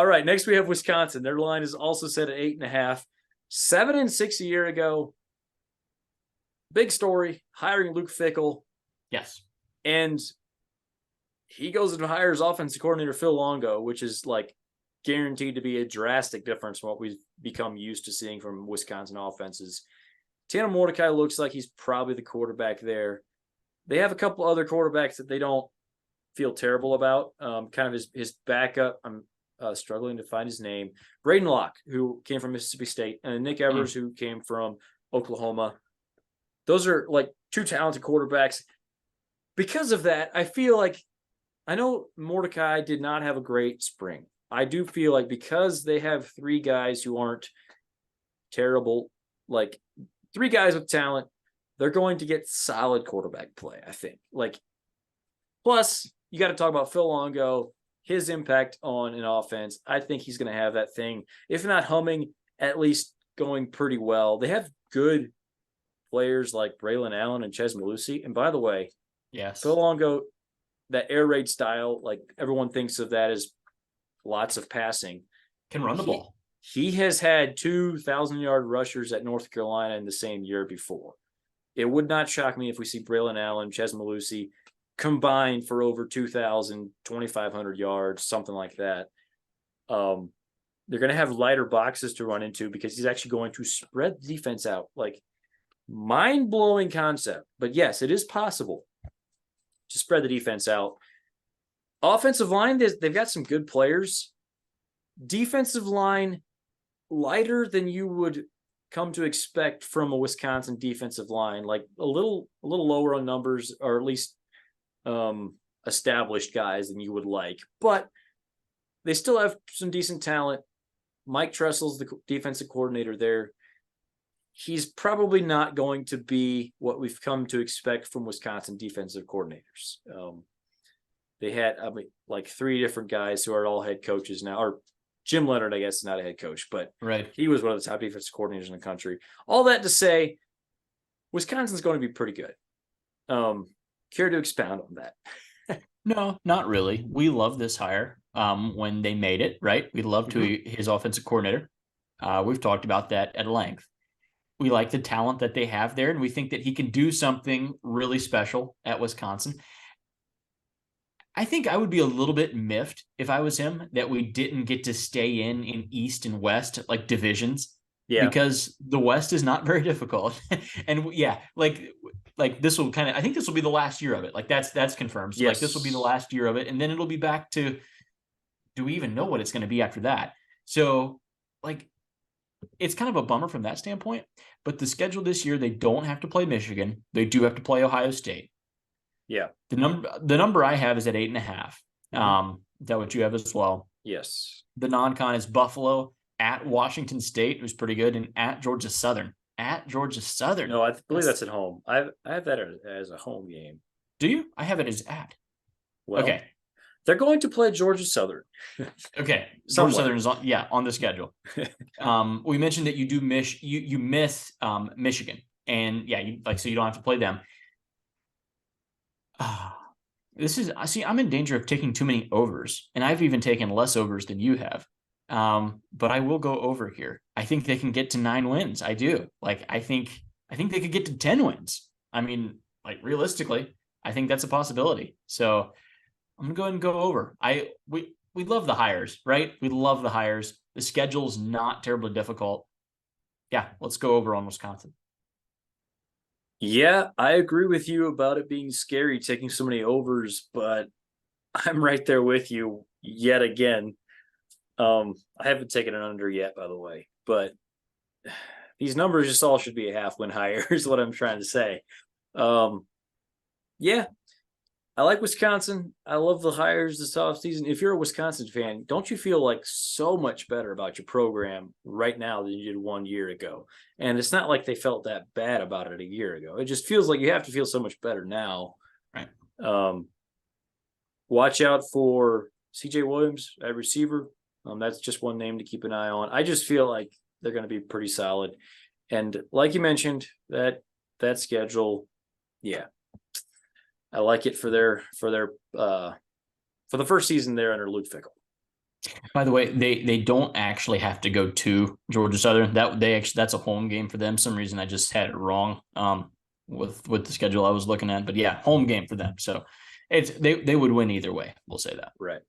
All right, next we have Wisconsin. Their line is also set at 8.5. 7-6 a year ago. Big story, hiring Luke Fickell. Yes. And he goes and hires offensive coordinator Phil Longo, which is like guaranteed to be a drastic difference from what we've become used to seeing from Wisconsin offenses. Tanner Mordecai looks like he's probably the quarterback there. They have a couple other quarterbacks that they don't feel terrible about. Kind of his backup, I'm struggling to find his name, Braden Locke, who came from Mississippi State, and Nick Evers, who came from Oklahoma. Those are like two talented quarterbacks. Because of that, I feel like, I know Mordecai did not have a great spring. I do feel like because they have three guys who aren't terrible, like three guys with talent, they're going to get solid quarterback play, I think. Like, plus, you got to talk about Phil Longo, his impact on an offense. I think he's going to have that thing, if not humming, at least going pretty well. They have good players like Braylon Allen and Ches Malusi. And by the way, yes, Phil Longo, that air raid style, like everyone thinks of that as lots of passing. Can run the ball. He has had 2,000-yard rushers at North Carolina in the same year before. It would not shock me if we see Braylon Allen, Ches Malusi combined for over 2,000, 2,500 yards, something like that. They're going to have lighter boxes to run into because he's actually going to spread the defense out. Like, mind-blowing concept. But yes, it is possible to spread the defense out. Offensive line, they've got some good players. Defensive line, lighter than you would come to expect from a Wisconsin defensive line, like a little lower on numbers, or at least established guys than you would like. But they still have some decent talent. Mike Tressel's the defensive coordinator there. He's probably not going to be what we've come to expect from Wisconsin defensive coordinators. They had like three different guys who are all head coaches now, or Jim Leonard, I guess, is not a head coach, but right, he was one of the top defensive coordinators in the country. All that to say, Wisconsin's going to be pretty good. Care to expound on that? No, not really. We love this hire. When they made it, right? We loved his offensive coordinator. We've talked about that at length. We like the talent that they have there, and we think that he can do something really special at Wisconsin. I think I would be a little bit miffed if I was him that we didn't get to stay in East and West, like divisions. Yeah. Because the West is not very difficult. And yeah, like this will I think this will be the last year of it. Like that's confirmed. So yes. Like this will be the last year of it. And then it'll be back to, do we even know what it's going to be after that? So like, it's kind of a bummer from that standpoint, but the schedule this year, they don't have to play Michigan. They do have to play Ohio State. Yeah. The number I have is at 8.5. Is that what you have as well? Yes. The non-con is Buffalo at Washington State, who's pretty good, and at Georgia Southern. At Georgia Southern. No, I believe that's at home. I have that as a home game. Do you? I have it as at. Well, okay. They're going to play Georgia Southern. Okay. Georgia Southern is on the schedule. We mentioned that you do you miss Michigan, and yeah, so you don't have to play them. I'm in danger of taking too many overs, and I've even taken less overs than you have. But I will go over here. I think they can get to 9 wins. I do. Like, I think they could get to 10 wins. I mean, like, realistically, I think that's a possibility. So I'm going to go ahead and go over. We love the hires, right? We love the hires. The schedule's not terribly difficult. Yeah, let's go over on Wisconsin. Yeah, I agree with you about it being scary taking so many overs, but I'm right there with you yet again. I haven't taken an under yet, by the way, but these numbers just all should be a half-win higher is what I'm trying to say. Yeah, I like Wisconsin. I love the hires this offseason. If you're a Wisconsin fan, don't you feel like so much better about your program right now than you did 1 year ago? And it's not like they felt that bad about it a year ago. It just feels like you have to feel so much better now. Right. Watch out for CJ Williams at receiver. That's just one name to keep an eye on. I just feel like they're going to be pretty solid. And like you mentioned, that schedule, yeah. I like it for the first season there under Luke Fickell. By the way, they don't actually have to go to Georgia Southern. That's a home game for them. Some reason I just had it wrong. With the schedule I was looking at, but yeah, home game for them. So they would win either way. We'll say that. Right.